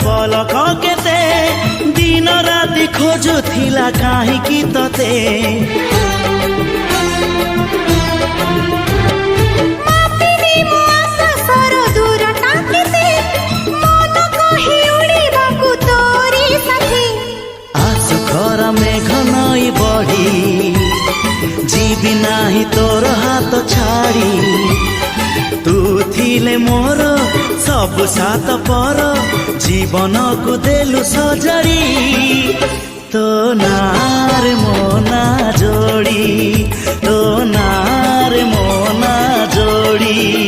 पलक केते दिन राति खोजुथिला काहींकि तते मेघ नई बढ़ी जीवी नाही तोर हाथ छाड़ी तू थिले मोर सब सात पर जीवन को देलु सजरी तो नार मोना जोड़ी तो नार मोना जोड़ी।